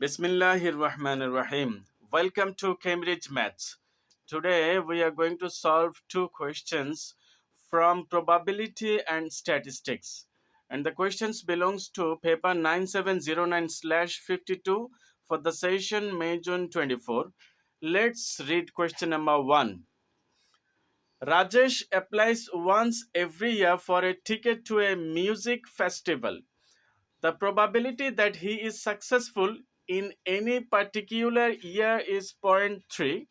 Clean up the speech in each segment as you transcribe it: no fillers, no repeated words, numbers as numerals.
Bismillahirrahmanirrahim. Welcome to Cambridge Maths. Today we are going to solve two questions from probability and statistics. And the questions belongs to paper 9709/52 for the session May June 24. Let's read question number 1. Rajesh applies once every year for a ticket to a music festival. The probability that he is successful in any particular year is zero point 0.3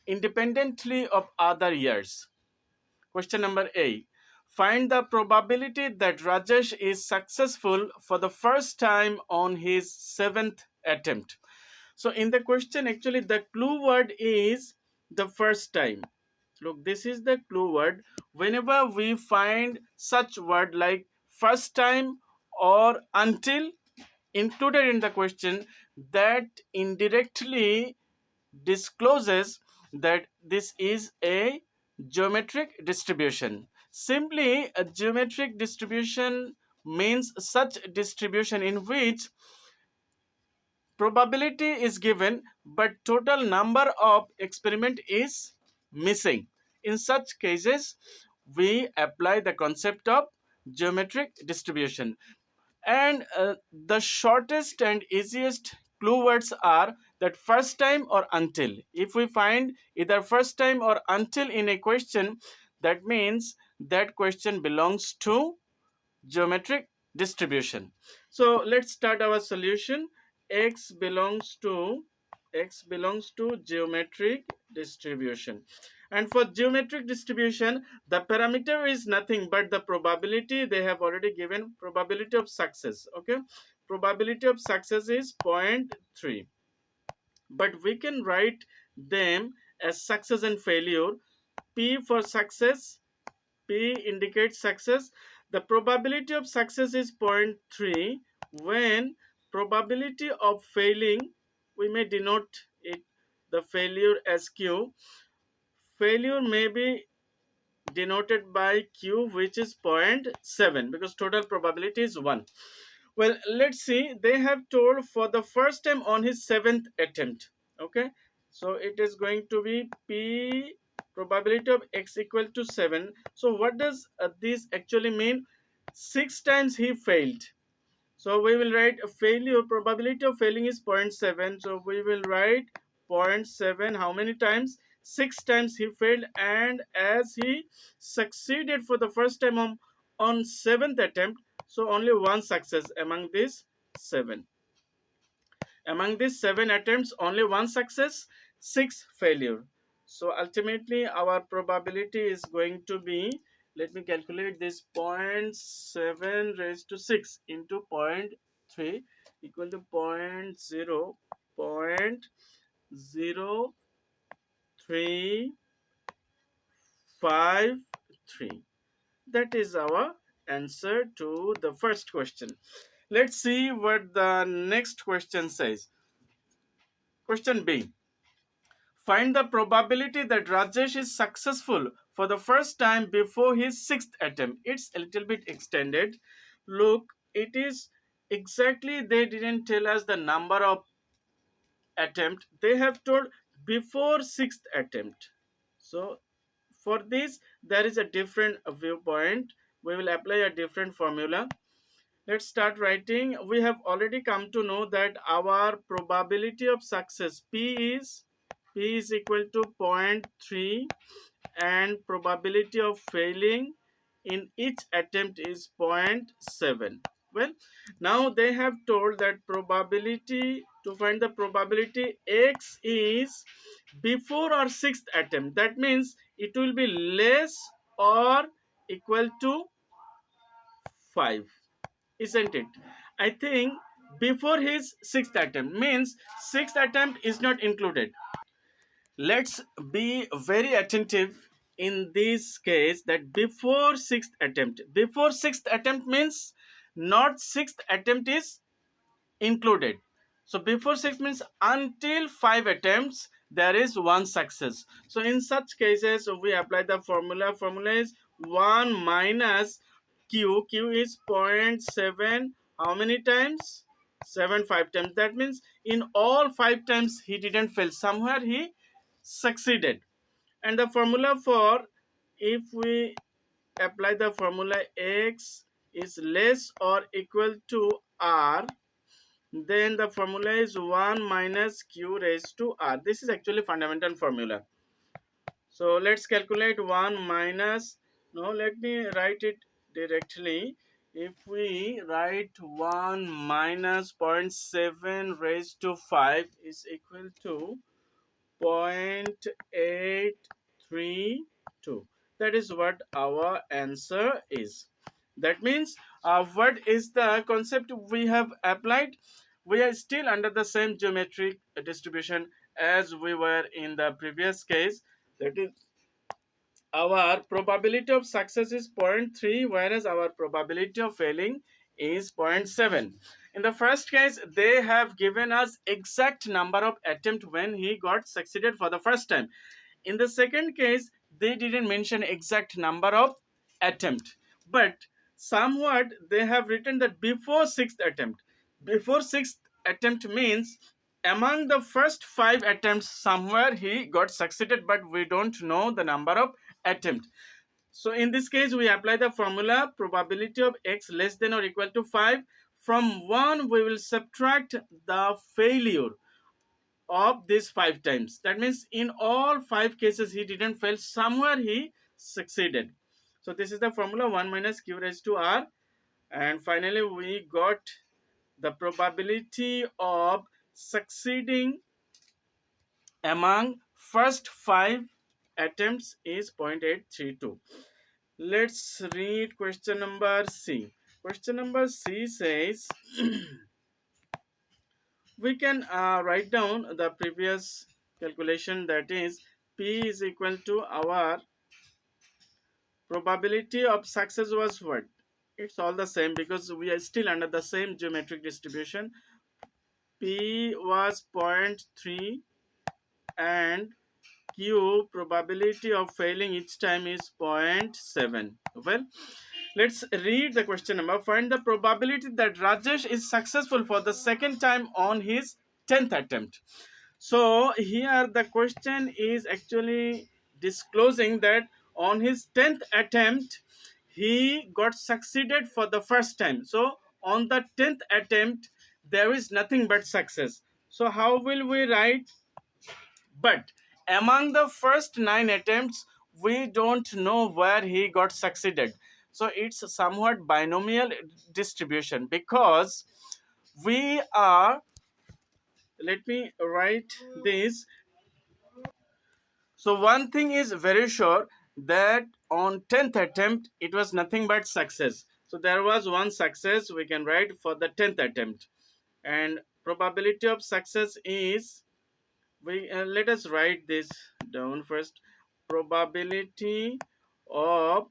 independently of other years. Question number A. Find the probability that Rajesh is successful for the first time on his seventh attempt. So in the question, actually the clue word is the first time. Look, this is the clue word. Whenever we find such word like first time or until included in the question, that indirectly discloses that this is a geometric distribution. Simply, a geometric distribution means such distribution in which probability is given but total number of experiment is missing. In such cases, we apply the concept of geometric distribution. And the shortest and easiest clue words are that first time or until. If we find either first time or until in a question, that means that question belongs to geometric distribution. So let's start our solution. X belongs to geometric distribution, and for geometric distribution the parameter is nothing but the probability. They have already given probability of success. Okay, probability of success is zero point 0.3, but we can write them as success and failure. P for success, P indicates success. The probability of success is zero point 0.3. When probability of failing, we may denote it the failure as Q. Failure may be denoted by Q, which is zero point 0.7, because total probability is 1. Well, let's see. They have told for the first time on his seventh attempt. Okay, so it is going to be P probability of X equal to 7. So what does this actually mean? 6 times he failed. So we will write a failure, probability of failing is zero point 0.7. So we will write zero point 0.7. How many times? 6 times he failed, and as he succeeded for the first time on seventh attempt, so only one success among these 7. Among these 7 attempts, only one success, 6 failure. So ultimately our probability is going to be, let me calculate this, zero point 0.7 raised to 6 into 0.3 equal to 0.00353. That is our answer to the first question. Let's see what the next question says. Question B. Find the probability that Rajesh is successful for the first time before his sixth attempt. It's a little bit extended. Look, it is exactly, they didn't tell us the number of attempt. They have told before sixth attempt. So for this, there is a different viewpoint. We will apply a different formula. Let's start writing. We have already come to know that our probability of success P is equal to zero point 0.3, and probability of failing in each attempt is 0.7. Well, now they have told that probability, to find the probability X is before our sixth attempt. That means it will be less or equal to 5, isn't it? I think before his sixth attempt means sixth attempt is not included. Let's be very attentive in this case, that before sixth attempt means not sixth attempt is included. So before 6 means until 5 attempts there is one success. So in such cases we apply the formula. Formula is 1 minus Q. Q is zero point 0.7. How many times? 7 5 times. That means in all 5 times he didn't fail, somewhere he succeeded. And the formula for, if we apply the formula x is less or equal to r, then the formula is 1 minus q raised to r. This is actually fundamental formula. So let's calculate 1 minus, no, let me write it directly. If we write 1 minus zero point 0.7 raised to 5 is equal to 0.832. That is what our answer is. That means what is the concept we have applied? We are still under the same geometric distribution as we were in the previous case. That is, our probability of success is zero point 0.3, whereas our probability of failing is zero point 0.7. In the first case, they have given us exact number of attempt when he got succeeded for the first time. In the second case, they didn't mention exact number of attempt, but somewhat they have written that before sixth attempt. Before sixth attempt means among the first 5 attempts somewhere he got succeeded, but we don't know the number of attempt. So in this case, we apply the formula probability of x less than or equal to 5. From 1, we will subtract the failure of these 5 times. That means in all 5 cases, he didn't fail. Somewhere he succeeded. So this is the formula 1 minus q raised to r. And finally, we got the probability of succeeding among first 5 attempts is 0.832. Let's read question number C. Question number C says we can write down the previous calculation, that is P is equal to our probability of success was what? It's all the same because we are still under the same geometric distribution. P was zero point 0.3 and Q probability of failing each time is 0.7. Well, let's read the question number. Find the probability that Rajesh is successful for the second time on his 10th attempt. So here the question is actually disclosing that on his 10th attempt he got succeeded for the first time. So on the 10th attempt there is nothing but success. So how will we write? But among the first 9 attempts, we don't know where he got succeeded. So it's somewhat binomial distribution because we are, let me write this. So one thing is very sure that on 10th attempt, it was nothing but success. So there was one success we can write for the 10th attempt. And probability of success is, we let us write this down first. Probability of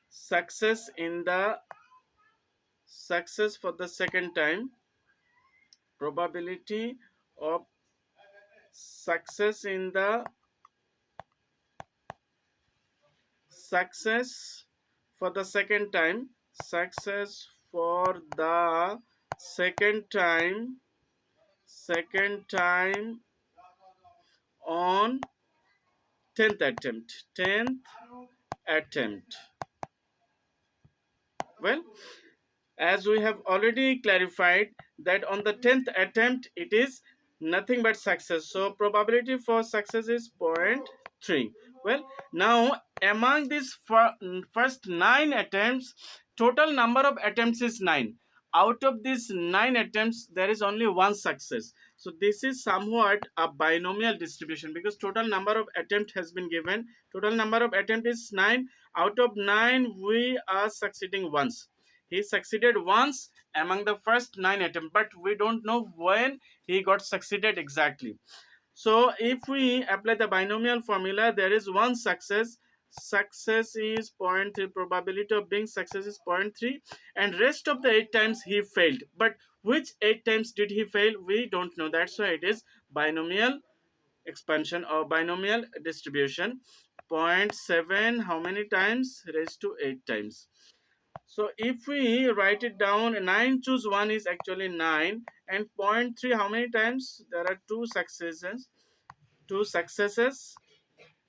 success in the success for the second time. Probability of success in the success for the second time. Success for the second time. Second time on 10th attempt. 10th attempt. Well, as we have already clarified that on the 10th attempt it is nothing but success, so probability for success is zero point 0.3. Well, now among these first 9 attempts, total number of attempts is 9. Out of these 9 attempts there is only one success. So this is somewhat a binomial distribution because total number of attempt has been given. Total number of attempt is 9. Out of 9 we are succeeding once. He succeeded once among the first 9 attempts, but we don't know when he got succeeded exactly. So if we apply the binomial formula, there is one success. Success is 0.3, probability of being success is 0.3, and rest of the 8 times he failed. But which 8 times did he fail? We don't know. That's why it is binomial expansion or binomial distribution. 0.7 how many times? Raised to 8 times. So if we write it down, 9 choose 1 is actually 9, and point 0.3, how many times? There are two successes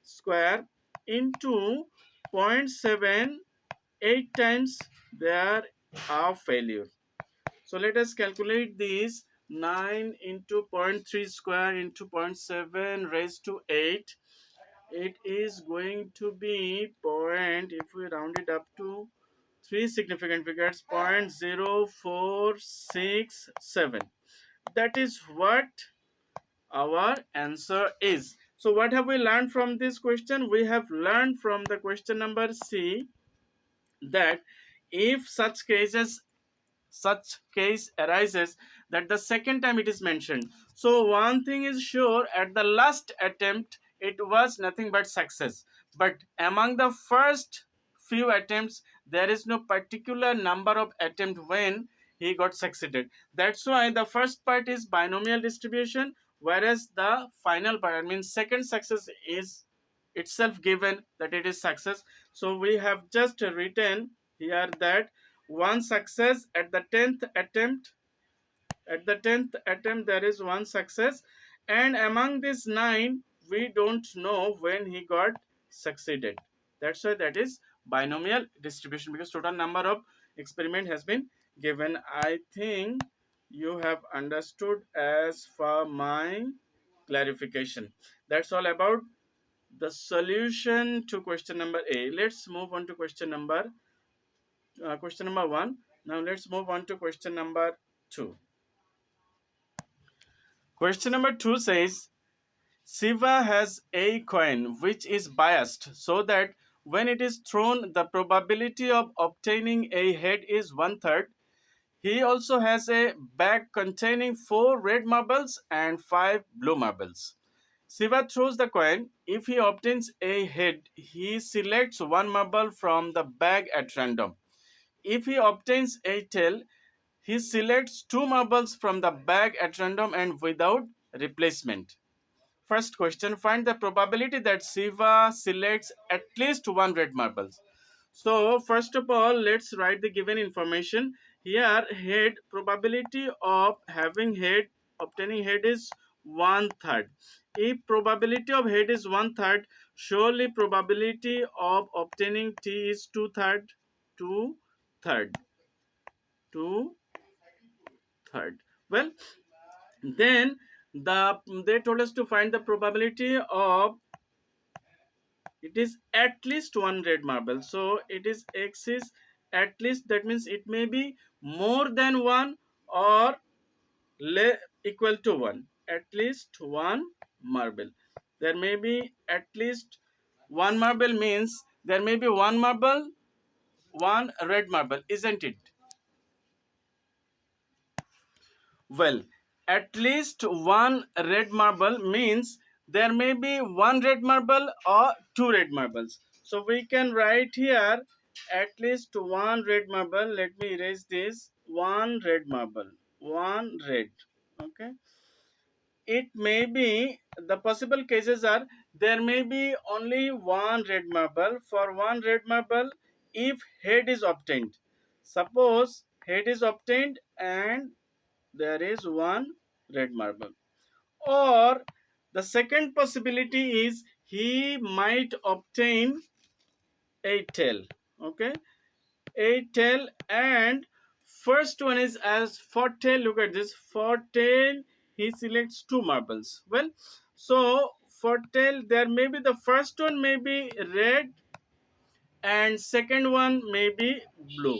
square into point 0.7, 8 times there are failure. So let us calculate these. 9 into point 0.3 square into point 0.7 raised to 8. It is going to be point, if we round it up to three significant figures, 0.0467. That is what our answer is. So what have we learned from this question? We have learned from the question number C that if such case arises, that the second time it is mentioned. So one thing is sure, at the last attempt it was nothing but success, but among the first few attempts there is no particular number of attempt when he got succeeded. That's why the first part is binomial distribution, whereas the final part, I mean second success, is itself given that it is success. So we have just written here that one success at the 10th attempt. At the 10th attempt there is one success, and among these 9 we don't know when he got succeeded. That's why that is binomial distribution, because total number of experiment has been given. I think you have understood as for my clarification. That's all about the solution to question number A. Let's move on to question number 1. Now let's move on to question number 2. Question number 2 says Shiva has a coin which is biased so that when it is thrown, the probability of obtaining a head is one third. He also has a bag containing 4 red marbles and 5 blue marbles. Shiva throws the coin. If he obtains a head, he selects one marble from the bag at random. If he obtains a tail, he selects 2 marbles from the bag at random and without replacement. First question, find the probability that Shiva selects at least one red marble. So first of all, let's write the given information. Here, head, probability of having head, obtaining head is one third. If probability of head is one third, surely probability of obtaining T is two third, two third. Well, then they told us to find the probability of it is at least one red marble. So it is x is at least, that means it may be more than one or equal to one. At least one marble. There may be at least one marble, means there may be one marble, one red marble, isn't it? Well, at least one red marble means there may be one red marble or two red marbles. So we can write here at least one red marble. Let me erase this. One red marble. One red. Okay. It may be, the possible cases are, there may be only one red marble. For one red marble, if head is obtained. Suppose head is obtained and there is one red marble. Or the second possibility is he might obtain a tail. Okay, a tail. And first one is, as for tail, look at this. For tail he selects two marbles. Well, so for tail there may be, the first one may be red and second one may be blue.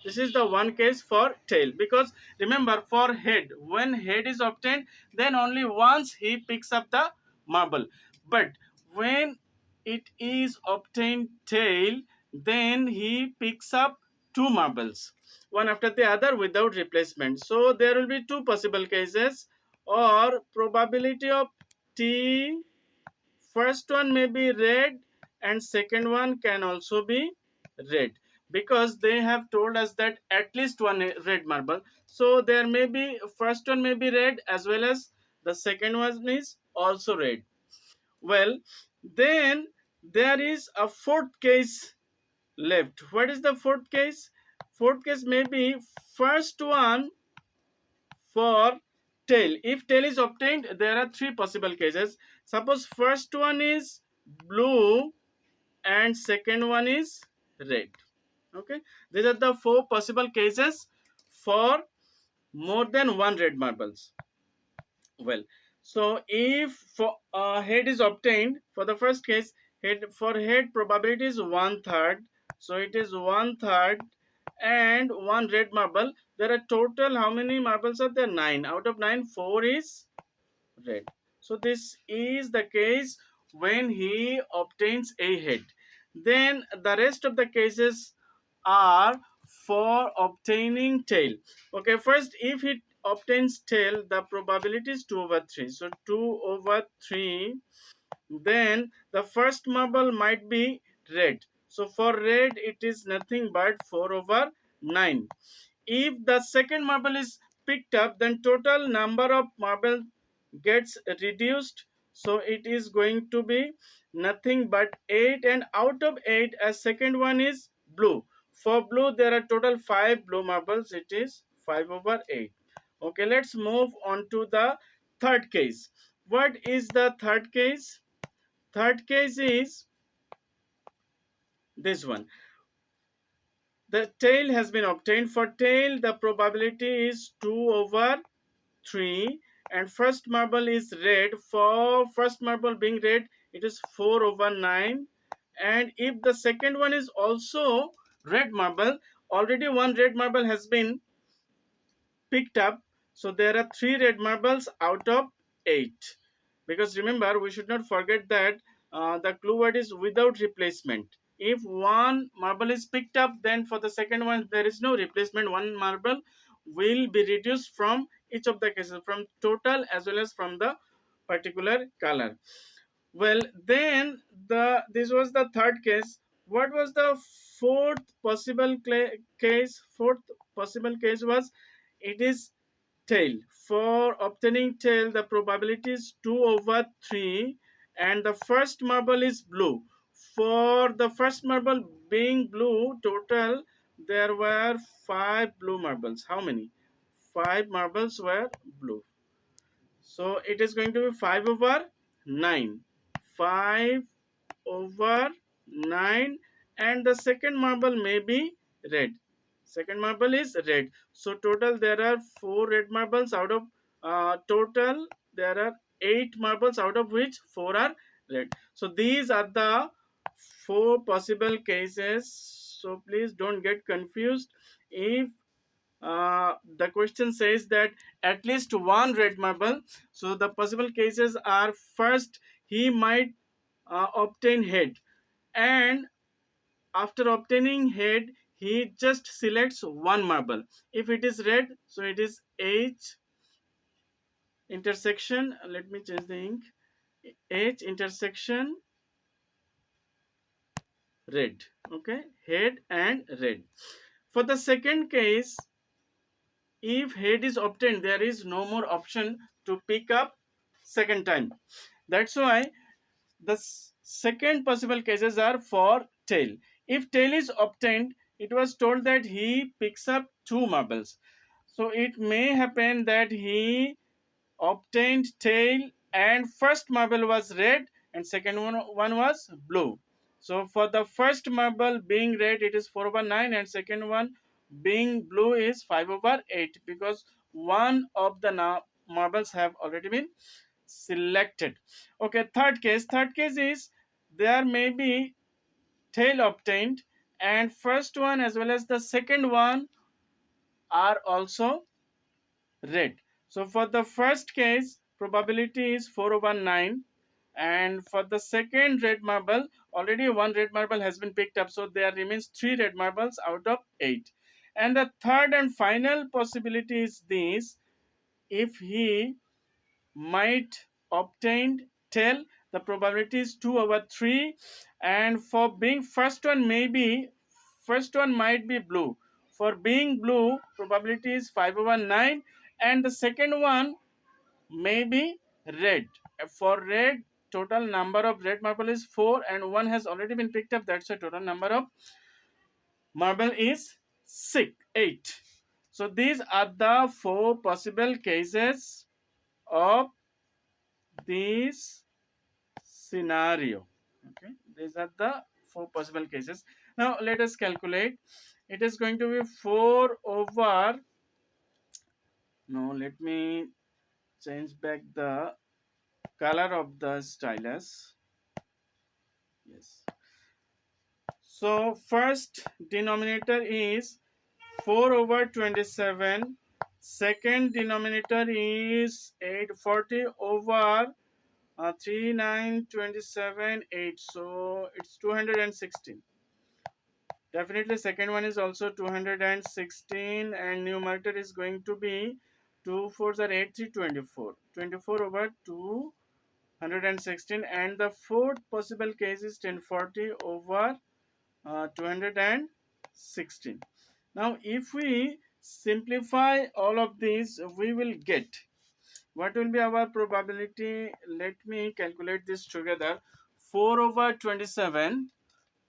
This is the one case for tail, because remember, for head, when head is obtained, then only once he picks up the marble. But when it is obtained tail, then he picks up two marbles, one after the other without replacement. So there will be two possible cases, or probability of T, first one may be red and second one can also be red, because they have told us that at least one red marble. So there may be, first one may be red as well as the second one is also red. Well, then there is a fourth case left. What is the fourth case? Fourth case may be first one for tail. If tail is obtained, there are three possible cases. Suppose first one is blue and second one is red. Okay, these are the four possible cases for more than one red marbles. Well, so if for head is obtained for the first case, head probability is one third, so it is one third and one red marble. There are total how many marbles are there? Nine. Out of nine, four is red. So this is the case when he obtains a head. Then the rest of the cases are for obtaining tail. Okay, first if he obtains tail, the probability is 2 over 3. So 2 over 3, then the first marble might be red. So for red it is nothing but 4 over 9. If the second marble is picked up, then total number of marble gets reduced, so it is going to be nothing but 8, and out of 8 a second one is blue. For blue there are total 5 blue marbles, it is 5 over 8. Okay, let's move on to the third case. What is the third case? Third case is this one. The tail has been obtained. For tail the probability is 2 over 3, and first marble is red. For first marble being red, it is 4 over 9. And if the second one is also red marble, already one red marble has been picked up, so there are 3 red marbles out of 8. Because remember, we should not forget that the clue word is without replacement. If one marble is picked up, then for the second one there is no replacement. One marble will be reduced from each of the cases, from total as well as from the particular color. Well, then this was the third case. What was the fourth possible case? Fourth possible case was, it is tail. For obtaining tail, the probability is 2 over 3, and the first marble is blue. For the first marble being blue, total there were 5 blue marbles. How many? 5 marbles were blue. So it is going to be 5 over 9. 5 over 9, and the second marble may be red. Second marble is red. So total there are 4 red marbles out of total there are 8 marbles, out of which 4 are red. So these are the 4 possible cases. So please don't get confused. If the question says that at least one red marble, so the possible cases are, first he might obtain head, and after obtaining head he just selects one marble. If it is red, so it is H intersection, let me change the ink, H intersection red. Okay, head and red. For the second case, if head is obtained, there is no more option to pick up second time. That's why the second possible cases are for tail. If tail is obtained, it was told that he picks up 2 marbles. So it may happen that he obtained tail and first marble was red and second one was blue. So for the first marble being red, it is 4 over 9, and second one being blue is 5 over 8, because one of the marbles have already been selected. Okay, third case is, there may be tail obtained and first one as well as the second one are also red. So for the first case, probability is 4 over 9, and for the second red marble, already one red marble has been picked up, so there remains 3 red marbles out of 8. And the third and final possibility is this: if he might obtain tail, the probability is 2 over 3, and for being first one might be blue. For being blue, probability is 5 over 9, and the second one may be red. For red, total number of red marble is 4, and one has already been picked up, that's a total number of marble is 8. So these are the 4 possible cases of this scenario. Okay, these are the 4 possible cases. Now let us calculate. It is going to be 4 over, no, let me change back the color of the stylus. Yes, so first denominator is 4 over 27. Second denominator is 840 over 3 9 27 8. So it's 216. Definitely second one is also 216, and numerator is going to be 2 4s are 8 3 24. 24 over 216, and the fourth possible case is 1040 over 216. Now if we simplify all of these, we will get what will be our probability. Let me calculate this together. 4 over 27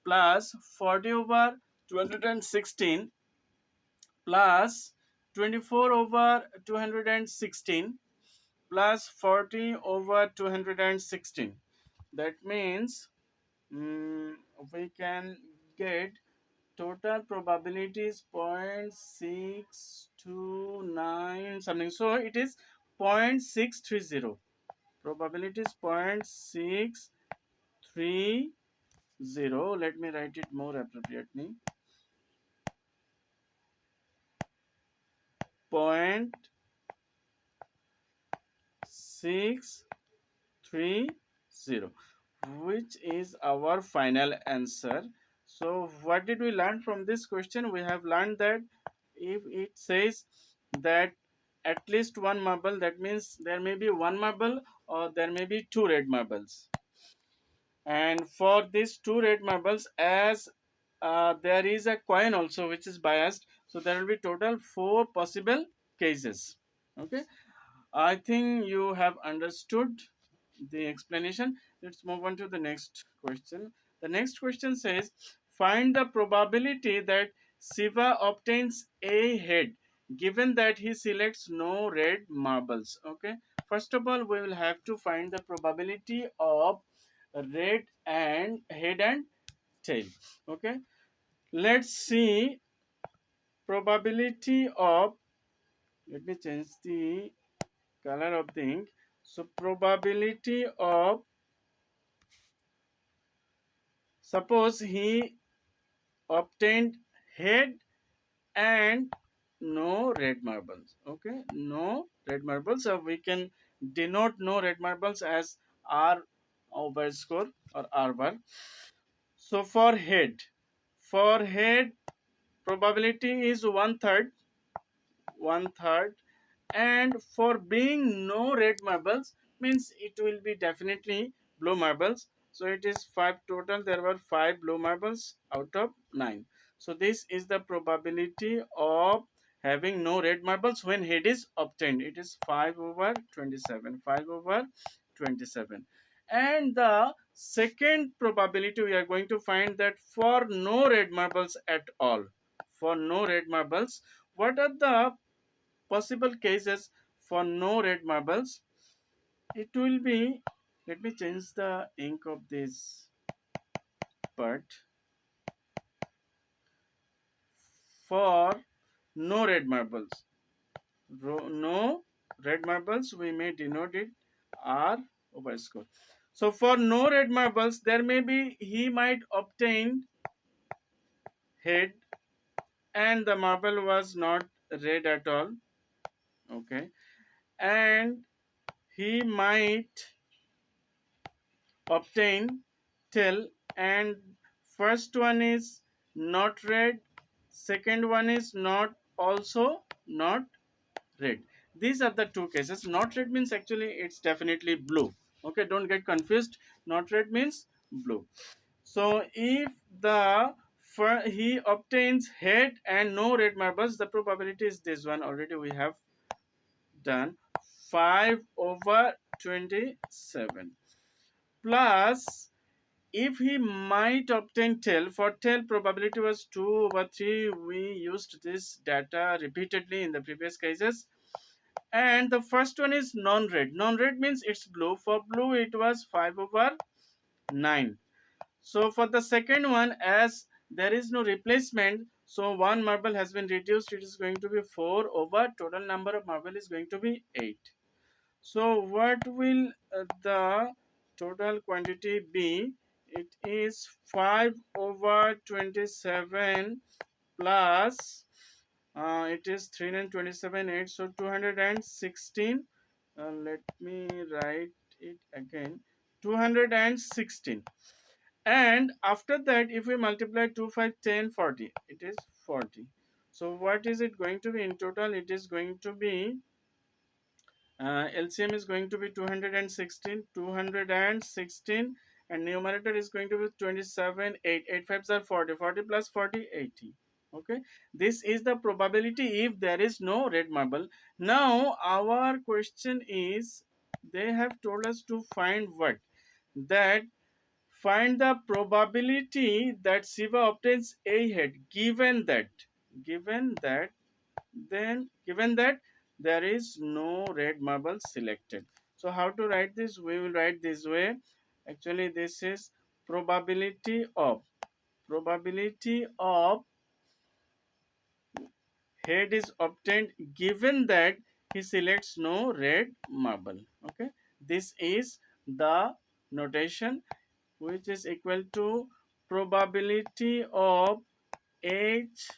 plus 40 over 216 plus 24 over 216 plus 40 over 216. That means we can get total probability is 0.629 something. So it is 0.630. Probability is 0.630. Let me write it more appropriately. 0.630, which is our final answer. So what did we learn from this question? We have learned that if it says that at least one marble, that means there may be one marble or there may be two red marbles. And for these two red marbles, as there is a coin also which is biased, so there will be total 4 possible cases. Okay, I think you have understood the explanation. Let's move on to the next question. The next question says, find the probability that Shiva obtains a head given that he selects no red marbles. Okay, first of all, we will have to find the probability of red and head and tail. Okay, let's see probability of, let me change the color of the ink. So probability of, suppose he obtained head and no red marbles. Okay, no red marbles. So we can denote no red marbles as R over score or R bar. So for head probability is one third, and for being no red marbles means it will be definitely blue marbles. So it is 5 total. There were 5 blue marbles out of 9. So this is the probability of having no red marbles when head is obtained. It is 5 over 27. 5 over 27. And the second probability we are going to find that for no red marbles at all. For no red marbles, what are the possible cases for no red marbles? It will be, let me change the ink of this part. For no red marbles, no red marbles, we may denote it R over score. So for no red marbles, there may be, he might obtain head and the marble was not red at all. Okay, and he might obtain tail, and first one is not red, second one is not, also not red. These are the two cases. Not red means actually it's definitely blue. Okay, don't get confused. Not red means blue. So if the he obtains head and no red marbles, the probability is this one. Already we have done 5 over 27 plus, if he might obtain tail, for tail probability was 2/3. We used this data repeatedly in the previous cases. And the first one is non-red. Non-red means it's blue. For blue it was 5/9. So for the second one, as there is no replacement, so one marble has been reduced. It is going to be 4 over total number of marble is going to be 8. So what will the total quantity be? It is 5/27 plus it is 327 8, so 216. Let me write it again. 216. And after that, if we multiply 2 5 10 40, it is 40. So what is it going to be in total? It is going to be LCM is going to be 216, and numerator is going to be 27, 8, 8 fives are 40, 40 plus 40, 80. Okay, this is the probability if there is no red marble. Now our question is, they have told us to find what? That find the probability that Shiva obtains a head, given that given that there is no red marble selected. So how to write this? We will write this way. Actually this is probability of head is obtained given that he selects no red marble. Okay, this is the notation, which is equal to probability of H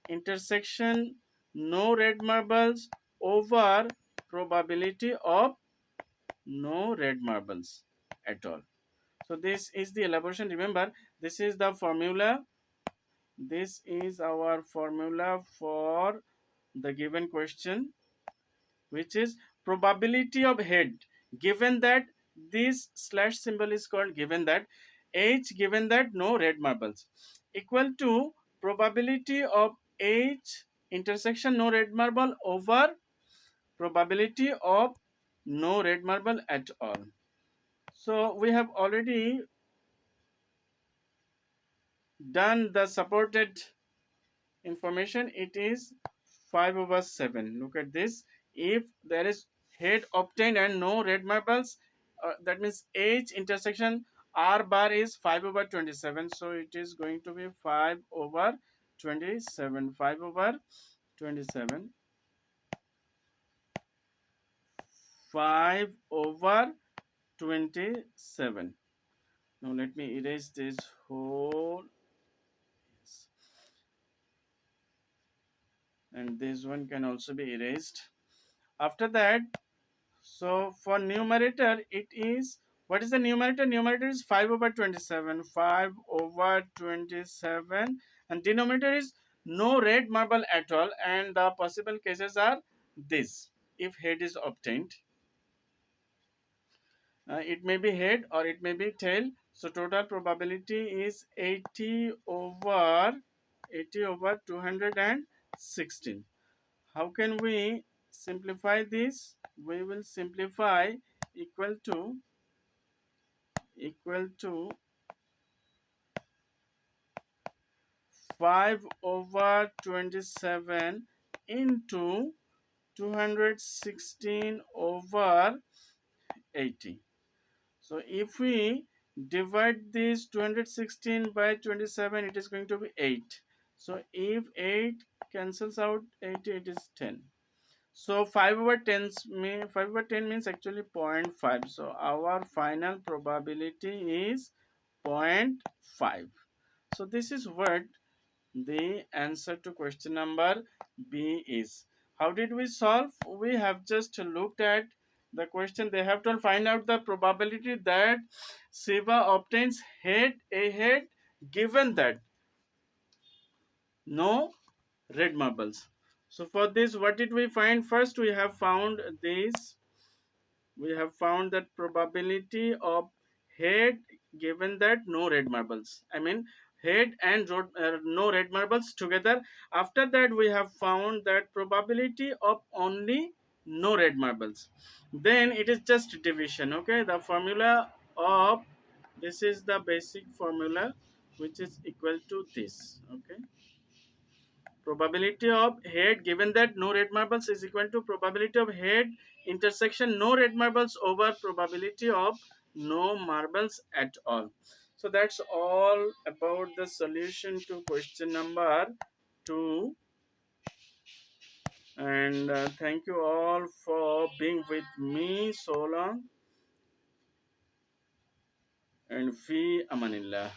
intersection no red marbles over probability of no red marbles at all. So this is the elaboration. Remember, this is the formula. This is our formula for the given question, which is probability of head given that this slash symbol is called given that H, given that no red marbles, equal to probability of H intersection no red marble over probability of no red marble at all. So we have already done the supported information. It is 5/7. Look at this. If there is head obtained and no red marbles, that means H intersection R bar is 5/27. So it is going to be 5/27. 5/27. 5/27. Now let me erase this whole, and this one can also be erased. After that, so for numerator, it is, what is the numerator? Numerator is 5/27. 5/27. And denominator is no red marble at all. And the possible cases are this. If head is obtained, it may be head or it may be tail. So total probability is 80/80/216. How can we simplify this? We will simplify equal to 5/27 into 216/80. So if we divide this 216 by 27, it is going to be 8. So if 8 cancels out 80, it is 10. So 5/10 means actually 0.5. So our final probability is 0.5. So this is what the answer to question number B is. How did we solve? We have just looked at the question. They have to find out the probability that Shiva obtains a head given that no red marbles. So for this, what did we find? First, we have found this. We have found that probability of head given that no red marbles. I mean head and no red marbles together. After that, we have found that probability of only no red marbles. Then it is just division. Okay, the formula of This is the basic formula which is equal to this. Okay. Probability of head, given that no red marbles, is equal to probability of head intersection no red marbles over probability of no marbles at all. So that's all about the solution to question number 2. And thank you all for being with me so long, and fi amanillah.